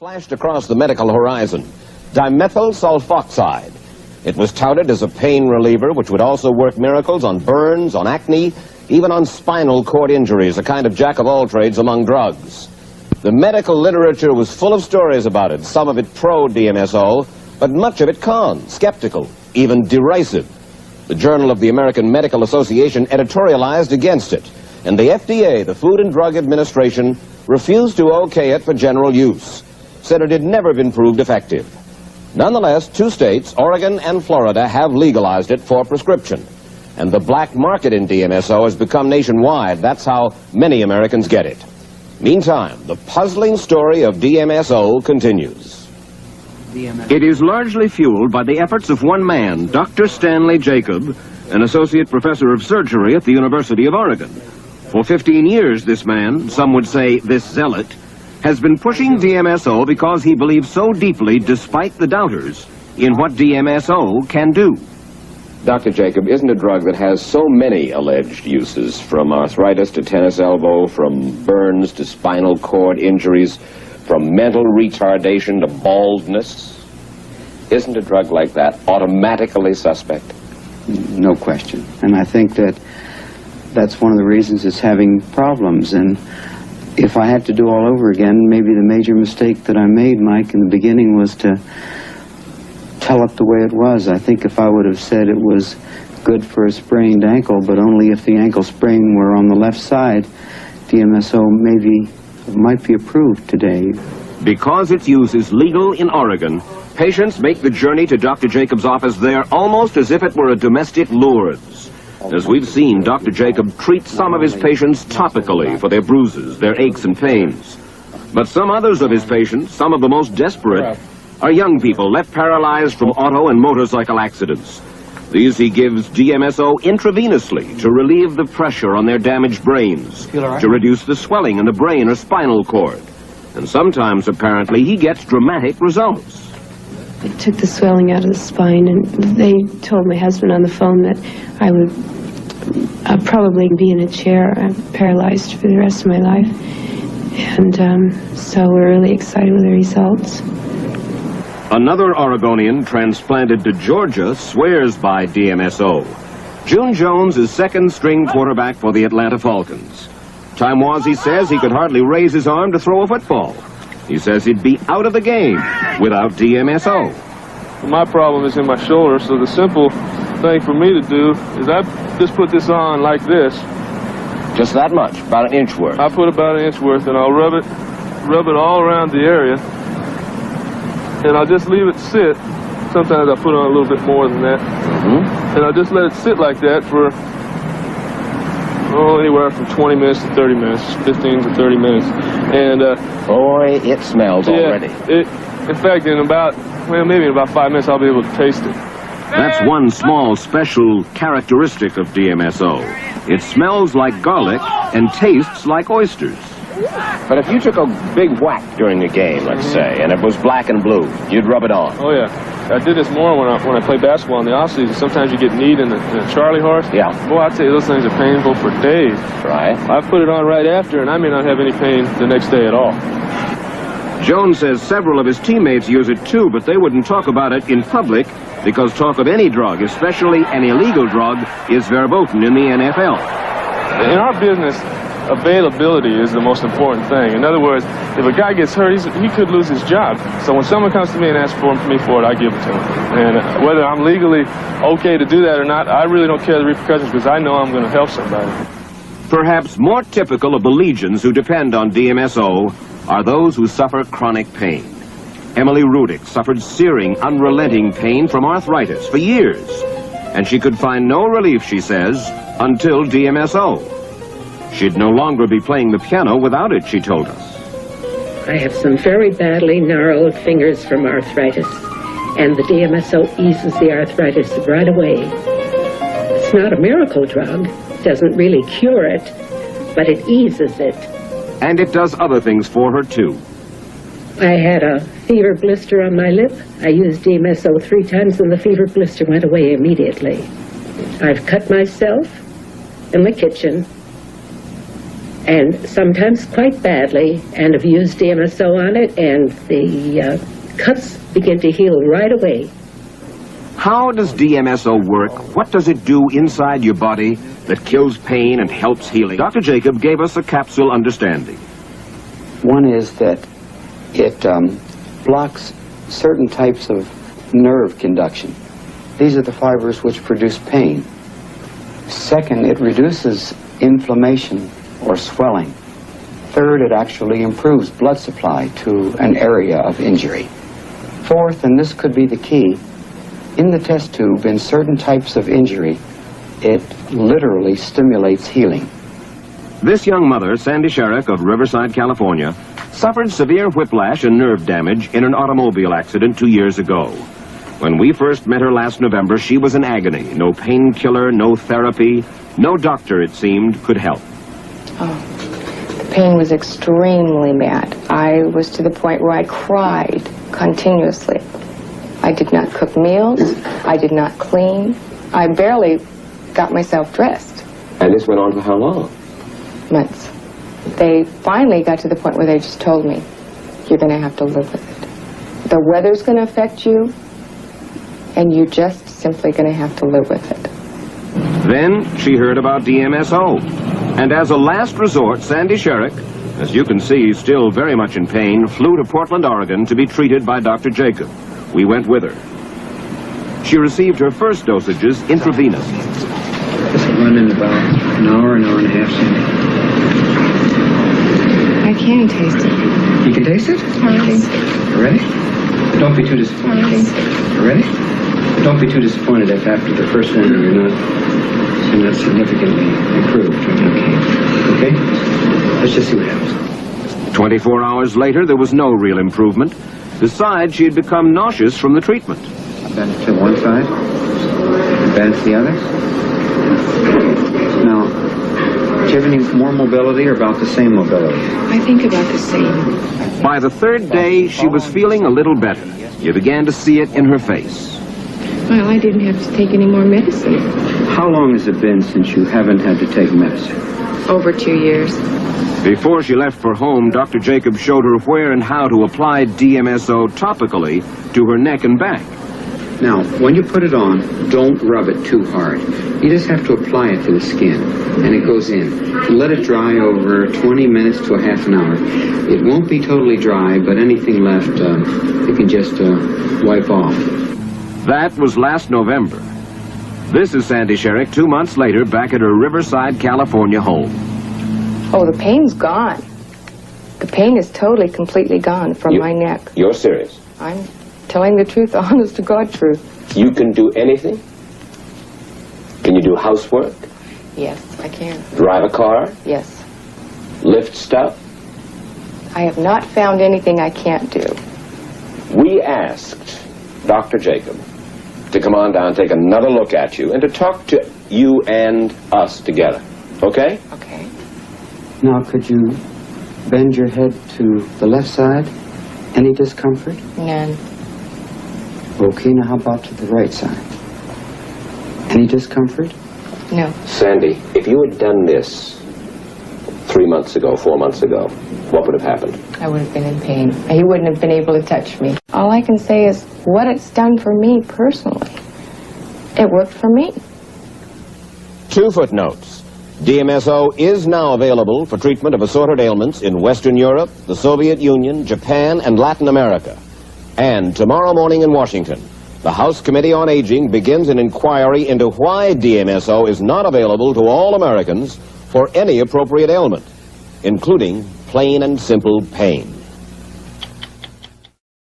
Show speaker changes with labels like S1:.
S1: flashed across the medical horizon. Dimethyl Sulfoxide. It was touted as a pain reliever which would also work miracles on burns, on acne, even on spinal cord injuries, a kind of jack-of-all-trades among drugs. The medical literature was full of stories about it, some of it pro-DMSO, but much of it con, skeptical, even derisive. The Journal of the American Medical Association editorialized against it, and the FDA, the Food and Drug Administration, refused to okay it for general use, said it had never been proved effective. Nonetheless, 2 states, Oregon and Florida, have legalized it for prescription. And the black market in DMSO has become nationwide. That's how many Americans get it. Meantime, the puzzling story of DMSO continues. It is largely fueled by the efforts of one man, Dr. Stanley Jacob, an associate professor of surgery at the University of Oregon. For 15 years, this man, some would say this zealot, has been pushing DMSO because he believes so deeply, despite the doubters, in what DMSO can do.
S2: Dr. Jacob, isn't a drug that has so many alleged uses, from arthritis to tennis elbow, from burns to spinal cord injuries, from mental retardation to baldness, isn't a drug like that automatically suspect?
S3: No question. And I think that's one of the reasons it's having problems. And if I had to do all over again, maybe the major mistake that I made, Mike, in the beginning was to tell it the way it was. I think if I would have said it was good for a sprained ankle, but only if the ankle sprain were on the left side, DMSO might be approved today.
S1: Because its use is legal in Oregon, patients make the journey to Dr. Jacob's office there almost as if it were a domestic Lourdes. As we've seen, Dr. Jacob treats some of his patients topically for their bruises, their aches and pains. But some others of his patients, some of the most desperate, are young people left paralyzed from auto and motorcycle accidents. These he gives DMSO intravenously to relieve the pressure on their damaged brains, to reduce the swelling in the brain or spinal cord. And sometimes, apparently, he gets dramatic results.
S4: They took the swelling out of the spine, and they told my husband on the phone that I would probably be in a chair, paralyzed for the rest of my life. And so we're really excited with the results.
S1: Another Oregonian transplanted to Georgia swears by DMSO. June Jones is second-string quarterback for the Atlanta Falcons. Time was, he says, he could hardly raise his arm to throw a football. He says he'd be out of the game without DMSO.
S5: My problem is in my shoulder, so the simple thing for me to do is I just put this on like this.
S2: Just that much, about an inch worth?
S5: I put about an inch worth, and I'll rub it all around the area, and I'll just leave it sit. Sometimes I put on a little bit more than that. And I'll just let it sit like that for anywhere from 20 minutes to 30 minutes, 15 to 30 minutes. And
S2: boy, it smells already.
S5: In fact, maybe in about 5 minutes I'll be able to taste it.
S1: That's one small special characteristic of DMSO. It smells like garlic and tastes like oysters.
S2: But if you took a big whack during the game, let's say, and it was black and blue, you'd rub it on.
S5: Oh, yeah. I did this more when I play basketball in the off-season. Sometimes you get kneed in a Charlie horse.
S2: Yeah.
S5: Boy, I tell you, those things are painful for days.
S2: Right.
S5: I put it on right after, and I may not have any pain the next day at all.
S1: Jones says several of his teammates use it too, but they wouldn't talk about it in public because talk of any drug, especially an illegal drug, is verboten in the NFL.
S5: In our business, availability is the most important thing. In other words, if a guy gets hurt, he could lose his job. So when someone comes to me and asks me for it, I give it to him. And whether I'm legally okay to do that or not, I really don't care the repercussions because I know I'm going to help somebody.
S1: Perhaps more typical of the legions who depend on DMSO are those who suffer chronic pain. Emily Rudick suffered searing, unrelenting pain from arthritis for years, and she could find no relief, she says, until DMSO. She'd no longer be playing the piano without it, she told us.
S6: I have some very badly gnarled fingers from arthritis, and the DMSO eases the arthritis right away. It's not a miracle drug, doesn't really cure it, but it eases it.
S1: And it does other things for her, too.
S6: I had a fever blister on my lip. I used DMSO 3 times, and the fever blister went away immediately. I've cut myself in the kitchen and sometimes quite badly, and have used DMSO on it, and the cuts begin to heal right away.
S2: How does DMSO work? What does it do inside your body that kills pain and helps healing? Dr. Jacob gave us a capsule understanding.
S3: One is that it blocks certain types of nerve conduction. These are the fibers which produce pain. Second, it reduces inflammation or swelling. Third, it actually improves blood supply to an area of injury. Fourth, and this could be the key, in the test tube, in certain types of injury, it literally stimulates healing.
S2: This young mother, Sandy Sciatic of Riverside, California, suffered severe whiplash and nerve damage in an automobile accident 2 years ago. When we first met her last November, she was in agony. No painkiller, no therapy, no doctor, it seemed, could help.
S7: Oh, the pain was extremely bad. I was to the point where I cried continuously. I did not cook meals. I did not clean. I barely got myself dressed.
S2: And this went on for how long?
S7: Months. They finally got to the point where they just told me, you're going to have to live with it. The weather's going to affect you, and you're just simply going to have to live with it.
S2: Then she heard about DMSO. And as a last resort, Sandy Sciatic, as you can see, still very much in pain, flew to Portland, Oregon to be treated by Dr. Jacob. We went with her. She received her first dosages intravenous.
S3: This will run in about an hour and a half.
S7: I can taste it.
S3: You can taste it? You ready? Don't be too disappointed. You ready? Don't be too disappointed if after the first one you're not significantly improved. Okay? Let's just see what happens.
S2: 24 hours later, there was no real improvement. Besides, she had become nauseous from the treatment.
S3: Bend it to one side. Bend it to the other. Now, do you have any more mobility or about the same mobility?
S7: I think about the same.
S2: By the third day, she was feeling a little better. You began to see it in her face.
S7: Well, I didn't have to take any more medicine.
S3: How long has it been since you haven't had to take medicine?
S7: Over 2 years.
S2: Before she left for home, Dr. Jacob showed her where and how to apply DMSO topically to her neck and back.
S3: Now, when you put it on, don't rub it too hard. You just have to apply it to the skin, and it goes in. Let it dry over 20 minutes to a half an hour. It won't be totally dry, but anything left, you can just wipe off.
S2: That was last November. This is Sandy Sciatic 2 months later back at her Riverside, California home.
S7: Oh, the pain's gone. The pain is totally, completely gone from my neck.
S2: You're serious?
S7: I'm telling the truth, honest to God truth.
S2: You can do anything? Can you do housework?
S7: Yes, I can.
S2: Drive a car?
S7: Yes.
S2: Lift stuff?
S7: I have not found anything I can't do.
S2: We asked Dr. Jacob to come on down, take another look at you, and to talk to you and us together. Okay?
S7: Okay.
S3: Now, could you bend your head to the left side? Any discomfort?
S7: None.
S3: Okay, now how about to the right side? Any discomfort?
S7: No.
S2: Sandy, if you had done this 3 months ago, 4 months ago, what would have happened?
S7: I would have been in pain. He wouldn't have been able to touch me. All I can say is what it's done for me personally. It worked for me.
S1: 2 footnotes. DMSO is now available for treatment of assorted ailments in Western Europe, the Soviet Union, Japan, and Latin America. And tomorrow morning in Washington, the House Committee on Aging begins an inquiry into why DMSO is not available to all Americans for any appropriate ailment, including plain and simple pain.